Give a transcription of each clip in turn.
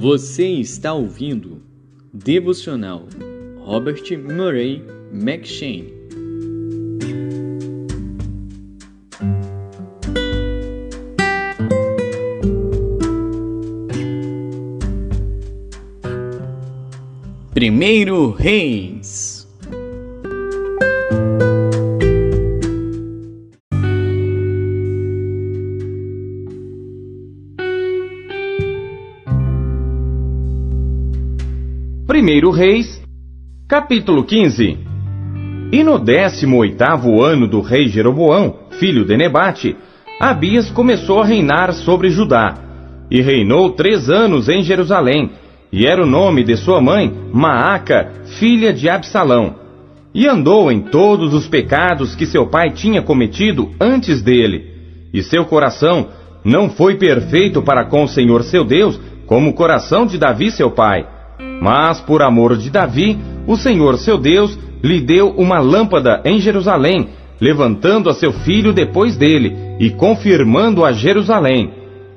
Você está ouvindo Devocional Robert Murray M'Cheyne. Primeiro Reis. Primeiro Reis, capítulo 15. E no 18º ano do rei Jeroboão, filho de Nebate, Abias começou a reinar sobre Judá, e reinou 3 anos em Jerusalém, e era o nome de sua mãe Maaca, filha de Absalão. E andou em todos os pecados que seu pai tinha cometido antes dele, e seu coração não foi perfeito para com o Senhor seu Deus, como o coração de Davi seu pai. Mas, por amor de Davi, o Senhor seu Deus lhe deu uma lâmpada em Jerusalém, levantando a seu filho depois dele, e confirmando a Jerusalém.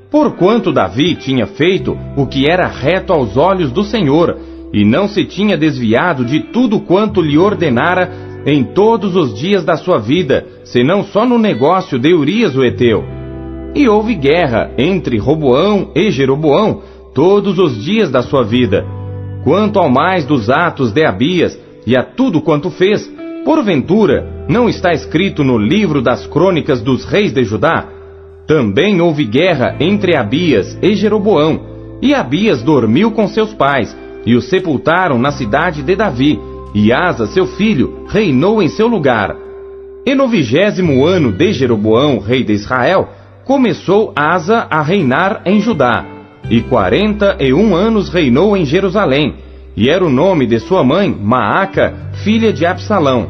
Porquanto Davi tinha feito o que era reto aos olhos do Senhor, e não se tinha desviado de tudo quanto lhe ordenara em todos os dias da sua vida, senão só no negócio de Urias o Heteu. E houve guerra entre Roboão e Jeroboão todos os dias da sua vida. Quanto ao mais dos atos de Abias, e a tudo quanto fez, porventura, não está escrito no livro das crônicas dos reis de Judá? Também houve guerra entre Abias e Jeroboão, e Abias dormiu com seus pais, e o sepultaram na cidade de Davi, e Asa, seu filho, reinou em seu lugar. E no 20º ano de Jeroboão, rei de Israel, começou Asa a reinar em Judá, e 41 anos reinou em Jerusalém, e era o nome de sua mãe Maaca, filha de Absalão.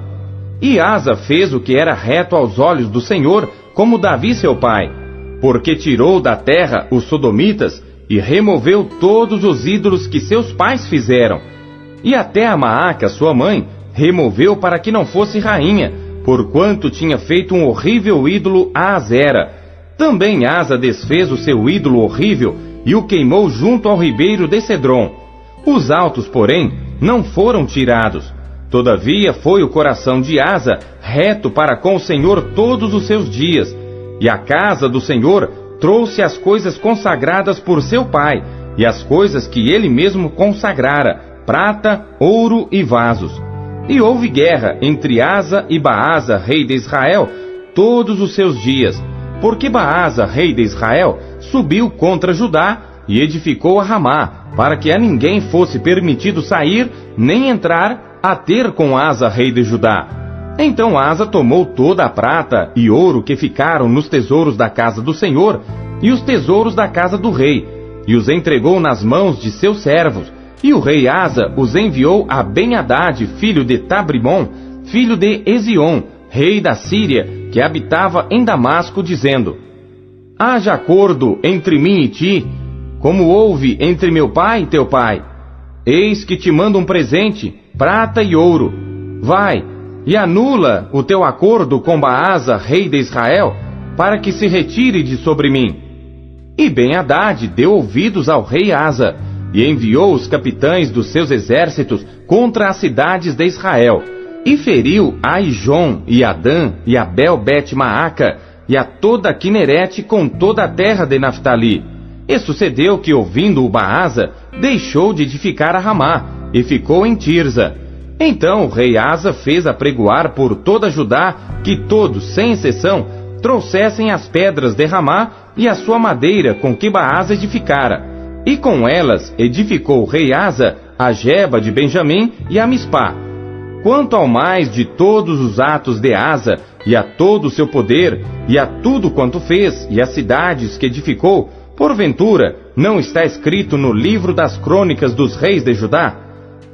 E Asa fez o que era reto aos olhos do Senhor, como Davi seu pai, porque tirou da terra os sodomitas, e removeu todos os ídolos que seus pais fizeram. E até a Maaca, sua mãe, removeu para que não fosse rainha, porquanto tinha feito um horrível ídolo a Azera. Também Asa desfez o seu ídolo horrível, e o queimou junto ao ribeiro de Cedron. Os altos, porém, não foram tirados. Todavia foi o coração de Asa reto para com o Senhor todos os seus dias. E a casa do Senhor trouxe as coisas consagradas por seu pai, e as coisas que ele mesmo consagrara, prata, ouro e vasos. E houve guerra entre Asa e Baasa, rei de Israel, todos os seus dias, porque Baasa, rei de Israel, subiu contra Judá e edificou a Ramá, para que a ninguém fosse permitido sair, nem entrar, a ter com Asa, rei de Judá. Então Asa tomou toda a prata e ouro que ficaram nos tesouros da casa do Senhor, e os tesouros da casa do rei, e os entregou nas mãos de seus servos, e o rei Asa os enviou a Ben-Hadad, filho de Tabrimon, filho de Ezion, rei da Síria, que habitava em Damasco, dizendo: haja acordo entre mim e ti, como houve entre meu pai e teu pai. Eis que te mando um presente, prata e ouro. Vai, e anula o teu acordo com Baasa, rei de Israel, para que se retire de sobre mim. E Ben-Hadad deu ouvidos ao rei Asa, e enviou os capitães dos seus exércitos contra as cidades de Israel, e feriu Aijon, e Adã, e Abel-Bet-Maaca, e a toda Quinerete com toda a terra de Naftali. E sucedeu que, ouvindo o Baasa, deixou de edificar a Ramá, e ficou em Tirza. Então o rei Asa fez apregoar por toda Judá que todos, sem exceção, trouxessem as pedras de Ramá e a sua madeira com que Baasa edificara. E com elas edificou o rei Asa a Geba de Benjamim e a Mispá. Quanto ao mais de todos os atos de Asa, e a todo o seu poder, e a tudo quanto fez, e as cidades que edificou, porventura, não está escrito no livro das crônicas dos reis de Judá?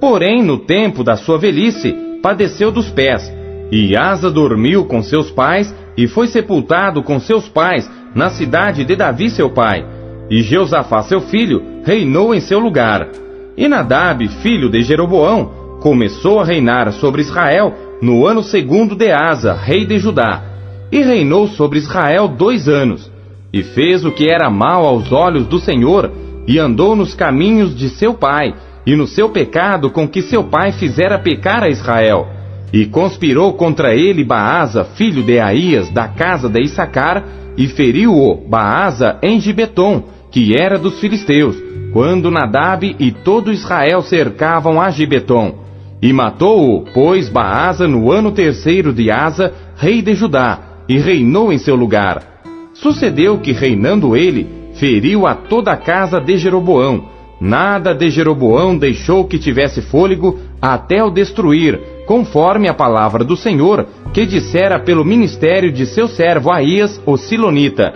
Porém, no tempo da sua velhice, padeceu dos pés, e Asa dormiu com seus pais, e foi sepultado com seus pais na cidade de Davi seu pai. E Jeosafá seu filho reinou em seu lugar. E Nadab, filho de Jeroboão, começou a reinar sobre Israel no ano 2º de Asa, rei de Judá, e reinou sobre Israel 2 anos, e fez o que era mal aos olhos do Senhor, e andou nos caminhos de seu pai, e no seu pecado com que seu pai fizera pecar a Israel. E conspirou contra ele Baasa, filho de Aías, da casa de Issacar, e feriu-o Baasa em Gibeton, que era dos filisteus, quando Nadab e todo Israel cercavam a Gibeton. E matou-o, pois, Baasa no ano 3º de Asa, rei de Judá, e reinou em seu lugar. Sucedeu que, reinando ele, feriu a toda a casa de Jeroboão. Nada de Jeroboão deixou que tivesse fôlego até o destruir, conforme a palavra do Senhor, que dissera pelo ministério de seu servo Aías, o Silonita.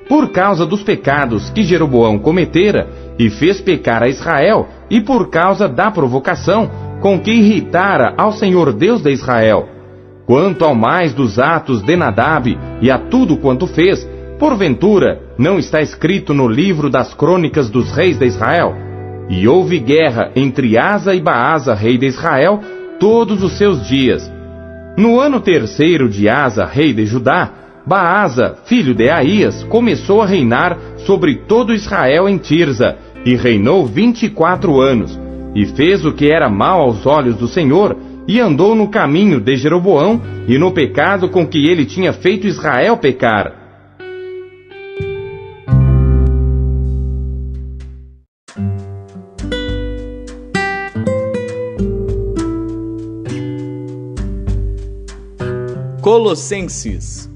Por causa dos pecados que Jeroboão cometera, e fez pecar a Israel, e por causa da provocação com que irritara ao Senhor Deus de Israel. Quanto ao mais dos atos de Nadab, e a tudo quanto fez, porventura, não está escrito no livro das crônicas dos reis de Israel? E houve guerra entre Asa e Baasa, rei de Israel, todos os seus dias. No ano 3º de Asa, rei de Judá, Baasa, filho de Aías, começou a reinar sobre todo Israel em Tirza, e reinou 24 anos, e fez o que era mal aos olhos do Senhor, e andou no caminho de Jeroboão, e no pecado com que ele tinha feito Israel pecar. Colossenses.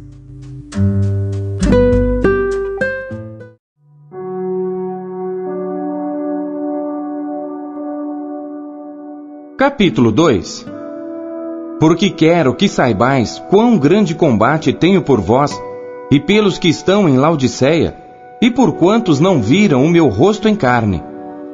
Capítulo 2. Porque quero que saibais quão grande combate tenho por vós, e pelos que estão em Laodiceia, e por quantos não viram o meu rosto em carne,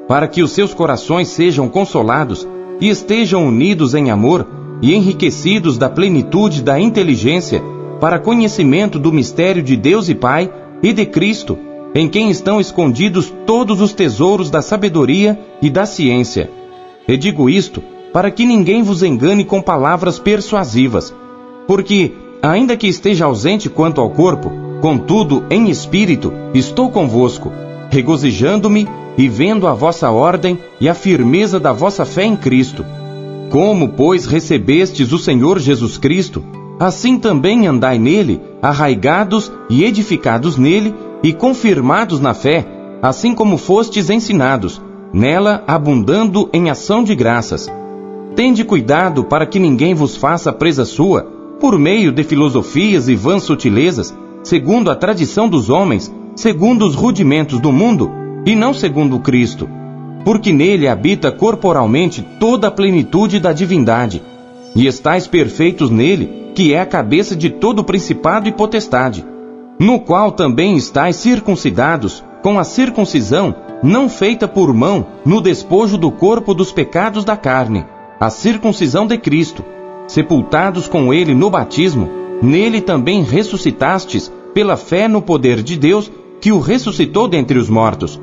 para que os seus corações sejam consolados, e estejam unidos em amor, e enriquecidos da plenitude da inteligência, para conhecimento do mistério de Deus e Pai, e de Cristo, em quem estão escondidos todos os tesouros da sabedoria e da ciência. E digo isto, para que ninguém vos engane com palavras persuasivas. Porque, ainda que esteja ausente quanto ao corpo, contudo, em espírito, estou convosco, regozijando-me e vendo a vossa ordem e a firmeza da vossa fé em Cristo. Como, pois, recebestes o Senhor Jesus Cristo, assim também andai nele, arraigados e edificados nele, e confirmados na fé, assim como fostes ensinados, nela abundando em ação de graças. Tende cuidado para que ninguém vos faça presa sua, por meio de filosofias e vãs sutilezas, segundo a tradição dos homens, segundo os rudimentos do mundo, e não segundo Cristo. Porque nele habita corporalmente toda a plenitude da divindade, e estáis perfeitos nele, que é a cabeça de todo principado e potestade, no qual também estáis circuncidados, com a circuncisão não feita por mão, no despojo do corpo dos pecados da carne, a circuncisão de Cristo, sepultados com ele no batismo, nele também ressuscitastes, pela fé no poder de Deus, que o ressuscitou dentre os mortos.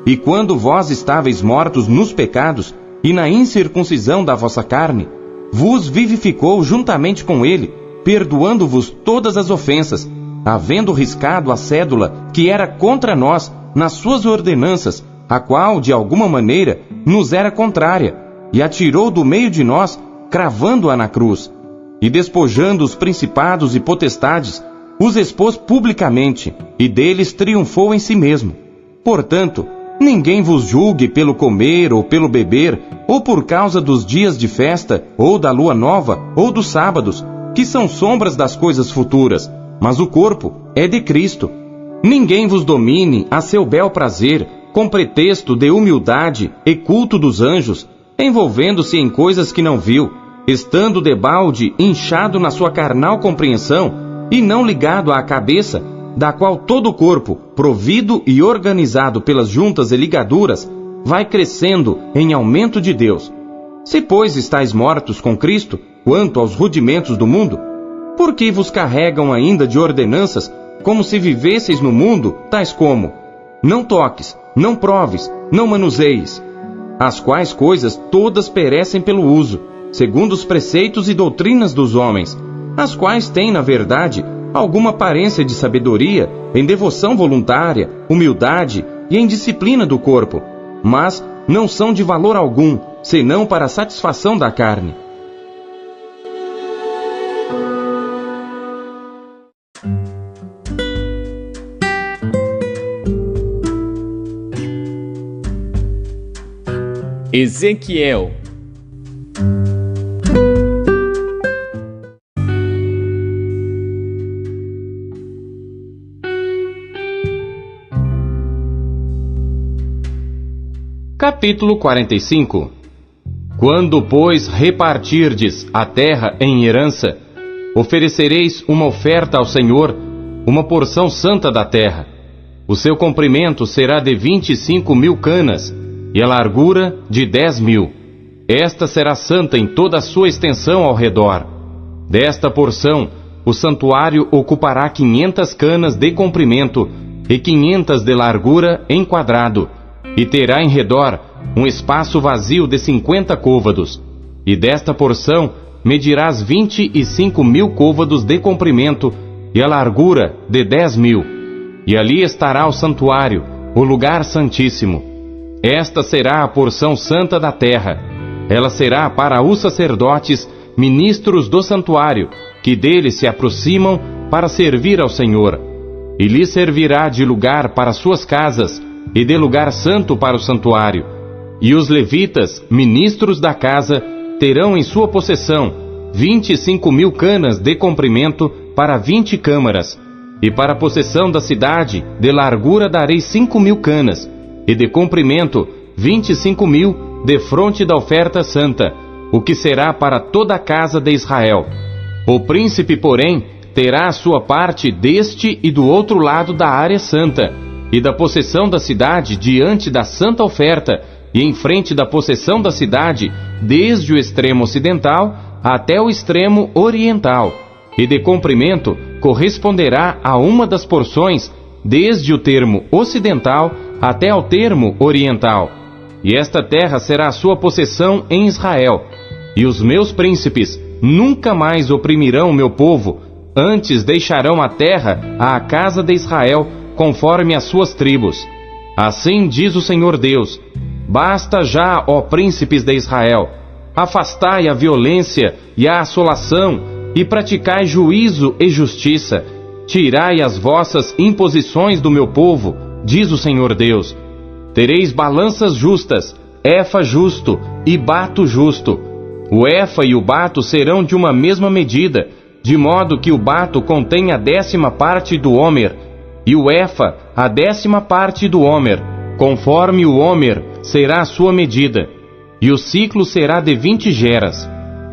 E quando vós estáveis mortos nos pecados, e na incircuncisão da vossa carne, vos vivificou juntamente com ele, perdoando-vos todas as ofensas, havendo riscado a cédula que era contra nós nas suas ordenanças, a qual, de alguma maneira, nos era contrária, e atirou do meio de nós, cravando-a na cruz. E despojando os principados e potestades, os expôs publicamente, e deles triunfou em si mesmo. Portanto, ninguém vos julgue pelo comer ou pelo beber, ou por causa dos dias de festa, ou da lua nova, ou dos sábados, que são sombras das coisas futuras, mas o corpo é de Cristo. Ninguém vos domine a seu bel prazer, com pretexto de humildade e culto dos anjos, envolvendo-se em coisas que não viu, estando debalde inchado na sua carnal compreensão, e não ligado à cabeça, da qual todo o corpo, provido e organizado pelas juntas e ligaduras, vai crescendo em aumento de Deus. Se, pois, estáis mortos com Cristo, quanto aos rudimentos do mundo, por que vos carregam ainda de ordenanças, como se vivesseis no mundo, tais como: não toques, não proves, não manuseis, as quais coisas todas perecem pelo uso, segundo os preceitos e doutrinas dos homens, as quais têm, na verdade, alguma aparência de sabedoria, em devoção voluntária, humildade, e em disciplina do corpo, mas não são de valor algum, senão para a satisfação da carne. Ezequiel. Capítulo 45. Quando, pois, repartirdes a terra em herança, oferecereis uma oferta ao Senhor, uma porção santa da terra. O seu comprimento será de 25.000 canas, e a largura de 10.000. Esta será santa em toda a sua extensão ao redor. Desta porção, o santuário ocupará 500 canas de comprimento e 500 de largura em quadrado, e terá em redor um espaço vazio de 50 côvados. E desta porção medirás 25.000 côvados de comprimento e a largura de 10.000. E ali estará o santuário, o lugar santíssimo. Esta será a porção santa da terra. Ela será para os sacerdotes, ministros do santuário, que dele se aproximam para servir ao Senhor. E lhe servirá de lugar para suas casas, e de lugar santo para o santuário. E os levitas, ministros da casa, terão em sua possessão 25.000 canas de comprimento para 20 câmaras. E para a possessão da cidade, de largura darei 5.000 canas, e de comprimento 25.000 de fronte da oferta santa, o que será para toda a casa de Israel. O príncipe, porém, terá a sua parte deste e do outro lado da área santa, e da possessão da cidade diante da santa oferta, e em frente da possessão da cidade, desde o extremo ocidental até o extremo oriental, e de comprimento corresponderá a uma das porções, desde o termo ocidental até ao termo oriental. E esta terra será a sua possessão em Israel. E os meus príncipes nunca mais oprimirão o meu povo, antes deixarão a terra à casa de Israel, conforme as suas tribos. Assim diz o Senhor Deus: basta já, ó príncipes de Israel, afastai a violência e a assolação, e praticai juízo e justiça. Tirai as vossas imposições do meu povo, diz o Senhor Deus. Tereis balanças justas, efa justo e bato justo. O efa e o bato serão de uma mesma medida, de modo que o bato contém a 10ª parte do homer, e o efa a 10ª parte do homer, conforme o homer será a sua medida. E o ciclo será de 20 geras.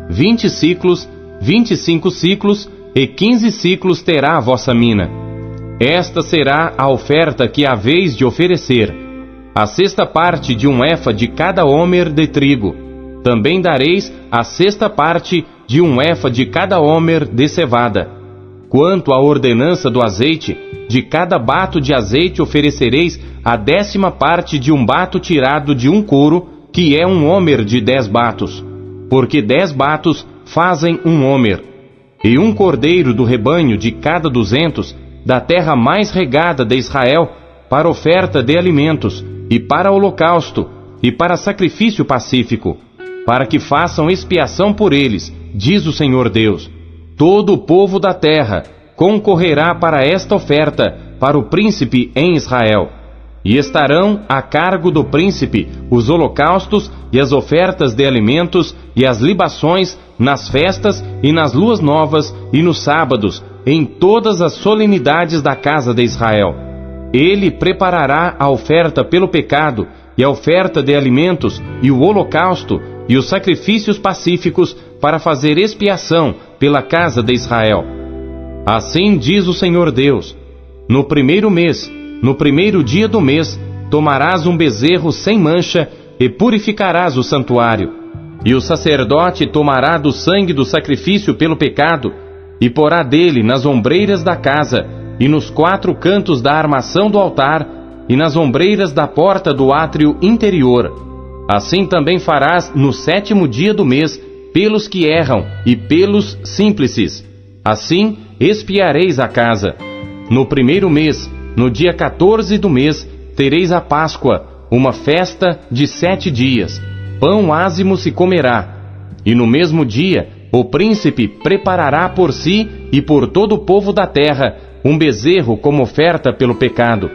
20 ciclos, 25 ciclos e 15 ciclos terá a vossa mina. Esta será a oferta que haveis de oferecer: a 6ª parte de um efa de cada homer de trigo. Também dareis a 6ª parte de um efa de cada homer de cevada. Quanto à ordenança do azeite, de cada bato de azeite oferecereis a 10ª parte de um bato tirado de um couro, que é um homer de 10 batos, porque 10 batos fazem um homer. E um cordeiro do rebanho de cada 200, da terra mais regada de Israel, para oferta de alimentos, e para holocausto, e para sacrifício pacífico, para que façam expiação por eles, diz o Senhor Deus. Todo o povo da terra concorrerá para esta oferta, para o príncipe em Israel. E estarão a cargo do príncipe os holocaustos e as ofertas de alimentos e as libações nas festas e nas luas novas e nos sábados, em todas as solenidades da casa de Israel. Ele preparará a oferta pelo pecado e a oferta de alimentos e o holocausto e os sacrifícios pacíficos para fazer expiação pela casa de Israel. Assim diz o Senhor Deus: no primeiro mês, no primeiro dia do mês, tomarás um bezerro sem mancha e purificarás o santuário. E o sacerdote tomará do sangue do sacrifício pelo pecado e porá dele nas ombreiras da casa e nos 4 cantos da armação do altar e nas ombreiras da porta do átrio interior. Assim também farás no 7º dia do mês pelos que erram e pelos simples. Assim expiareis a casa. No primeiro mês, no dia 14 do mês, tereis a Páscoa, uma festa de 7 dias. Pão ázimo se comerá. E no mesmo dia, o príncipe preparará por si e por todo o povo da terra um bezerro como oferta pelo pecado.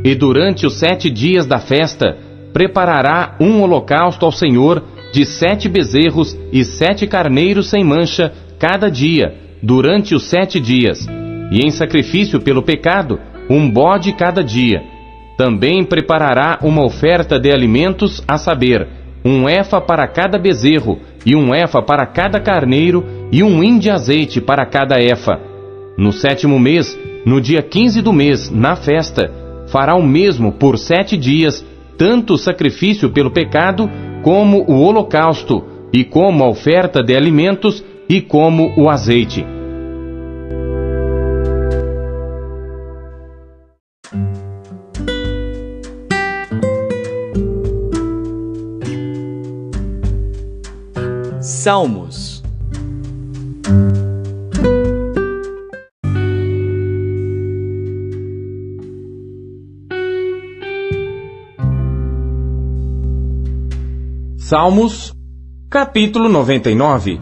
E durante os 7 dias da festa, preparará um holocausto ao Senhor de 7 bezerros e 7 carneiros sem mancha cada dia, durante os 7 dias. E em sacrifício pelo pecado, um bode cada dia. Também preparará uma oferta de alimentos, a saber, 1 efa para cada bezerro, e 1 efa para cada carneiro, e 1 hin de azeite para cada efa. No 7º mês, no dia 15 do mês, na festa, fará o mesmo por 7 dias, tanto o sacrifício pelo pecado, como o holocausto, e como a oferta de alimentos, e como o azeite. Salmos. Salmos, capítulo 99.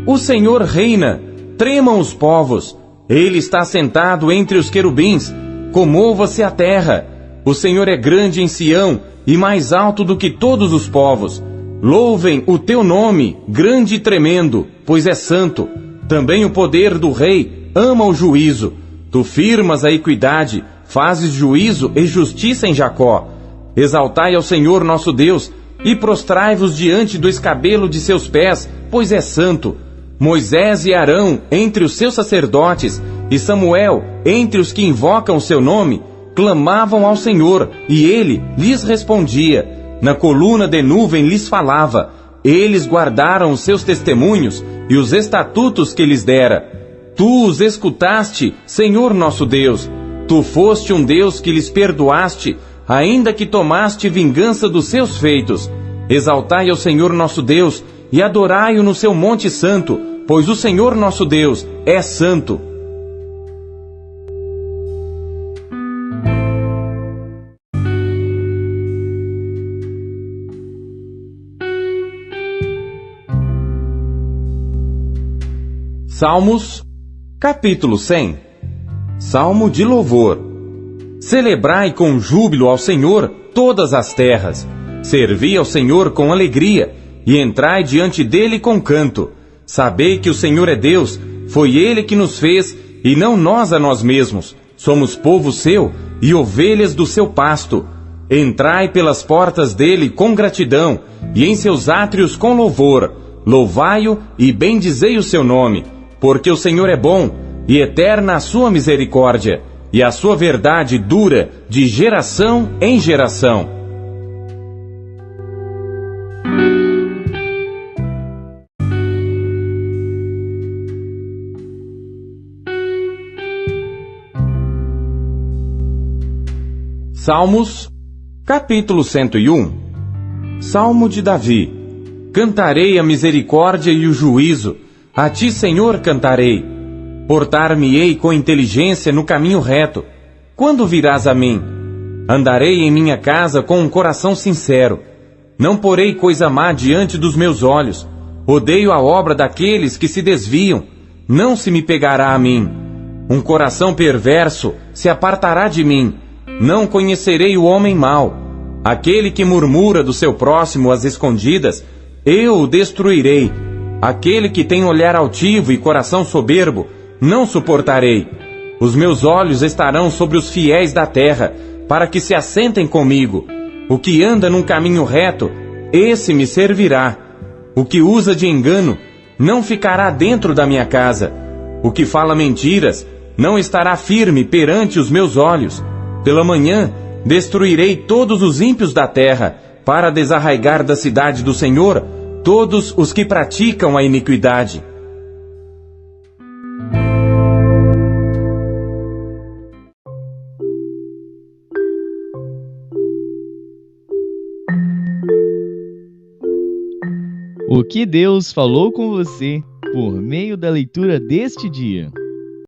O Senhor reina, tremam os povos, Ele está sentado entre os querubins, comova-se a terra. O Senhor é grande em Sião e mais alto do que todos os povos. Louvem o teu nome, grande e tremendo, pois é santo. Também o poder do rei ama o juízo. Tu firmas a equidade, fazes juízo e justiça em Jacó. Exaltai ao Senhor nosso Deus, e prostrai-vos diante do escabelo de seus pés, pois é santo. Moisés e Arão entre os seus sacerdotes, e Samuel entre os que invocam o seu nome, clamavam ao Senhor, e ele lhes respondia. Na coluna de nuvem lhes falava. Eles guardaram os seus testemunhos e os estatutos que lhes dera. Tu os escutaste, Senhor nosso Deus. Tu foste um Deus que lhes perdoaste, ainda que tomaste vingança dos seus feitos. Exaltai ao Senhor nosso Deus e adorai-o no seu monte santo, pois o Senhor nosso Deus é santo. Salmos, capítulo 100. Salmo de louvor. Celebrai com júbilo ao Senhor todas as terras. Servi ao Senhor com alegria, e entrai diante dele com canto. Sabei que o Senhor é Deus, foi Ele que nos fez, e não nós a nós mesmos. Somos povo seu, e ovelhas do seu pasto. Entrai pelas portas dele com gratidão, e em seus átrios com louvor. Louvai-o e bendizei o seu nome, porque o Senhor é bom, e eterna a sua misericórdia, e a sua verdade dura de geração em geração. Salmos, capítulo 101. Salmo de Davi. Cantarei a misericórdia e o juízo, a ti, Senhor, cantarei. Portar-me-ei com inteligência no caminho reto. Quando virás a mim? Andarei em minha casa com um coração sincero. Não porei coisa má diante dos meus olhos. Odeio a obra daqueles que se desviam. Não se me pegará a mim. Um coração perverso se apartará de mim. Não conhecerei o homem mau. Aquele que murmura do seu próximo às escondidas, eu o destruirei. Aquele que tem olhar altivo e coração soberbo, não suportarei. Os meus olhos estarão sobre os fiéis da terra, para que se assentem comigo. O que anda num caminho reto, esse me servirá. O que usa de engano, não ficará dentro da minha casa. O que fala mentiras, não estará firme perante os meus olhos. Pela manhã, destruirei todos os ímpios da terra, para desarraigar da cidade do Senhor todos os que praticam a iniquidade. O que Deus falou com você por meio da leitura deste dia?